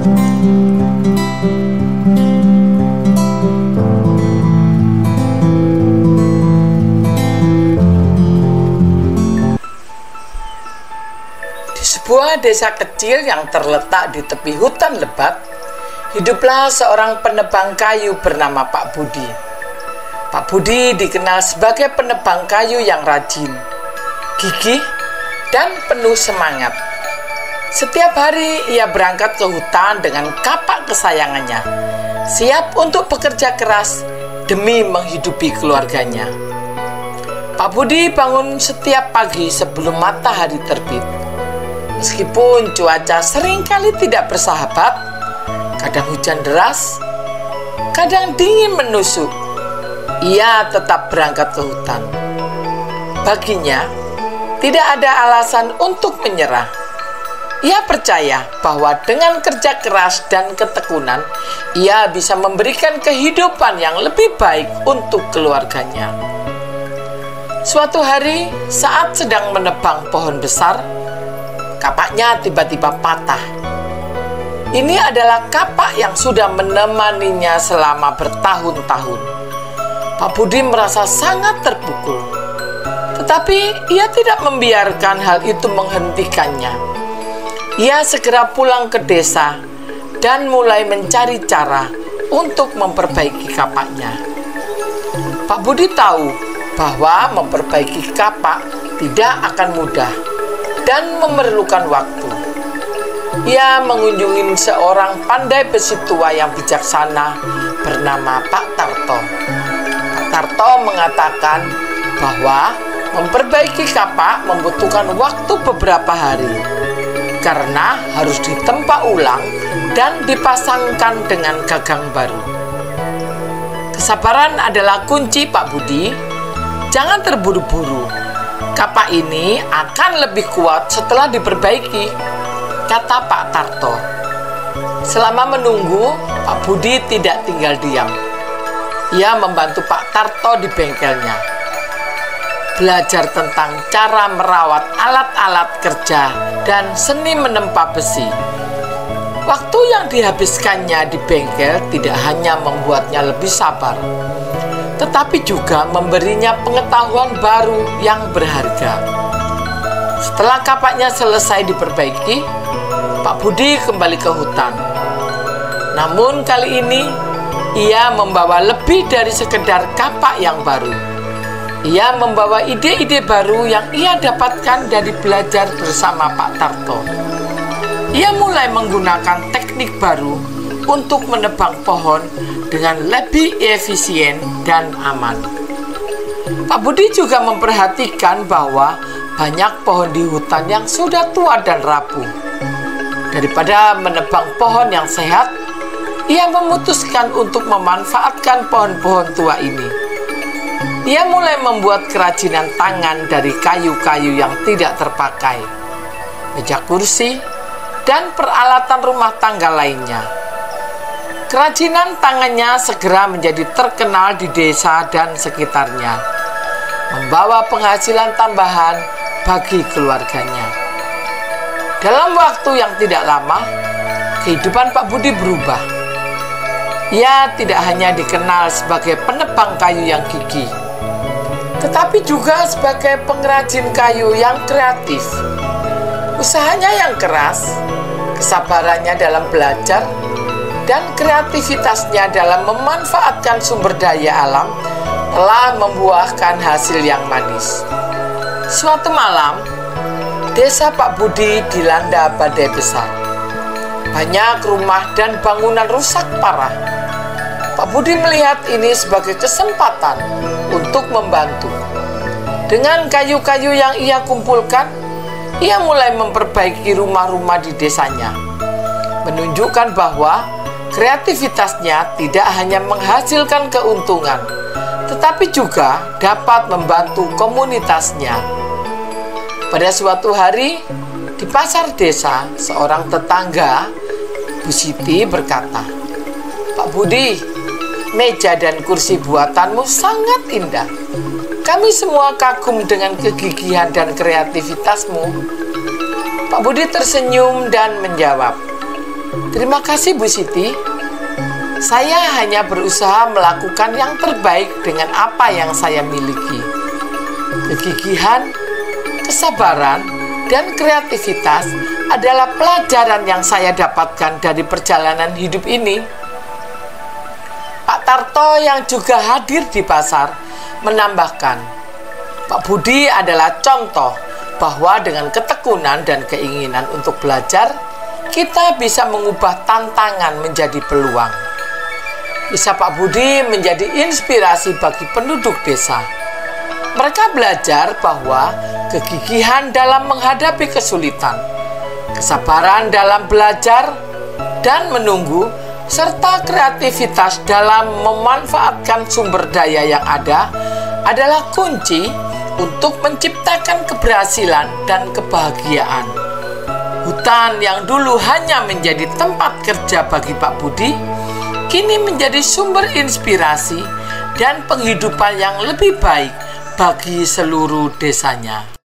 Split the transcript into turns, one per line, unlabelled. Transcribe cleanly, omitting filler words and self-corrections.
Sebuah desa kecil yang terletak di tepi hutan lebat, hiduplah seorang penebang kayu bernama Pak Budi. Pak Budi dikenal sebagai penebang kayu yang rajin, gigih, dan penuh semangat. Setiap hari ia berangkat ke hutan dengan kapak kesayangannya, siap untuk bekerja keras demi menghidupi keluarganya. Pak Budi bangun setiap pagi sebelum matahari terbit. Meskipun cuaca seringkali tidak bersahabat, kadang hujan deras, kadang dingin menusuk, ia tetap berangkat ke hutan. Baginya, tidak ada alasan untuk menyerah. Ia percaya bahwa dengan kerja keras dan ketekunan, ia bisa memberikan kehidupan yang lebih baik untuk keluarganya. Suatu hari, saat sedang menebang pohon besar, kapaknya tiba-tiba patah. Ini adalah kapak yang sudah menemaninya selama bertahun-tahun. Pak Budi merasa sangat terpukul. Tetapi ia tidak membiarkan hal itu menghentikannya. Ia segera pulang ke desa dan mulai mencari cara untuk memperbaiki kapaknya. Pak Budi tahu bahwa memperbaiki kapak tidak akan mudah dan memerlukan waktu. Ia mengunjungi seorang pandai besi tua yang bijaksana bernama Pak Tarto. Pak Tarto mengatakan bahwa memperbaiki kapak membutuhkan waktu beberapa hari karena harus ditempa ulang dan dipasangkan dengan gagang baru. Kesabaran adalah kunci Pak Budi. Jangan terburu-buru. Kapak ini akan lebih kuat setelah diperbaiki, kata Pak Tarto. Selama menunggu, Pak Budi tidak tinggal diam. Ia membantu Pak Tarto di bengkelnya, belajar tentang cara merawat alat-alat kerja dan seni menempa besi. Waktu yang dihabiskannya di bengkel tidak hanya membuatnya lebih sabar, tetapi juga memberinya pengetahuan baru yang berharga. Setelah kapaknya selesai diperbaiki, Pak Budi kembali ke hutan. Namun kali ini, ia membawa lebih dari sekedar kapak yang baru. Ia membawa ide-ide baru yang ia dapatkan dari belajar bersama Pak Tarto. Ia mulai menggunakan teknik baru untuk menebang pohon dengan lebih efisien dan aman. Pak Budi juga memperhatikan bahwa banyak pohon di hutan yang sudah tua dan rapuh. Daripada menebang pohon yang sehat, ia memutuskan untuk memanfaatkan pohon-pohon tua ini. Ia mulai membuat kerajinan tangan dari kayu-kayu yang tidak terpakai, meja kursi, dan peralatan rumah tangga lainnya. Kerajinan tangannya segera menjadi terkenal di desa dan sekitarnya, membawa penghasilan tambahan bagi keluarganya. Dalam waktu yang tidak lama, kehidupan Pak Budi berubah. Ia tidak hanya dikenal sebagai penebang kayu yang gigih, tetapi juga sebagai pengrajin kayu yang kreatif. Usahanya yang keras, kesabarannya dalam belajar, dan kreativitasnya dalam memanfaatkan sumber daya alam telah membuahkan hasil yang manis. Suatu malam, desa Pak Budi dilanda badai besar. Banyak rumah dan bangunan rusak parah. Pak Budi melihat ini sebagai kesempatan untuk membantu. Dengan kayu-kayu yang ia kumpulkan, ia mulai memperbaiki rumah-rumah di desanya, menunjukkan bahwa kreativitasnya tidak hanya menghasilkan keuntungan, tetapi juga dapat membantu komunitasnya. Pada suatu hari, di pasar desa, seorang tetangga, Bu Siti, berkata, "Pak Budi, meja dan kursi buatanmu sangat indah. Kami semua kagum dengan kegigihan dan kreativitasmu." Pak Budi tersenyum dan menjawab, Terima kasih Bu Siti. Saya hanya berusaha melakukan yang terbaik dengan apa yang saya miliki. Kegigihan, kesabaran, dan kreativitas adalah pelajaran yang saya dapatkan dari perjalanan hidup ini. Pak Tarto yang juga hadir di pasar menambahkan, Pak Budi adalah contoh bahwa dengan ketekunan dan keinginan untuk belajar, kita bisa mengubah tantangan menjadi peluang. Kisah Pak Budi menjadi inspirasi bagi penduduk desa. Mereka belajar bahwa kegigihan dalam menghadapi kesulitan, kesabaran dalam belajar dan menunggu, serta kreativitas dalam memanfaatkan sumber daya yang ada adalah kunci untuk menciptakan keberhasilan dan kebahagiaan. Hutan yang dulu hanya menjadi tempat kerja bagi Pak Budi, kini menjadi sumber inspirasi dan penghidupan yang lebih baik bagi seluruh desanya.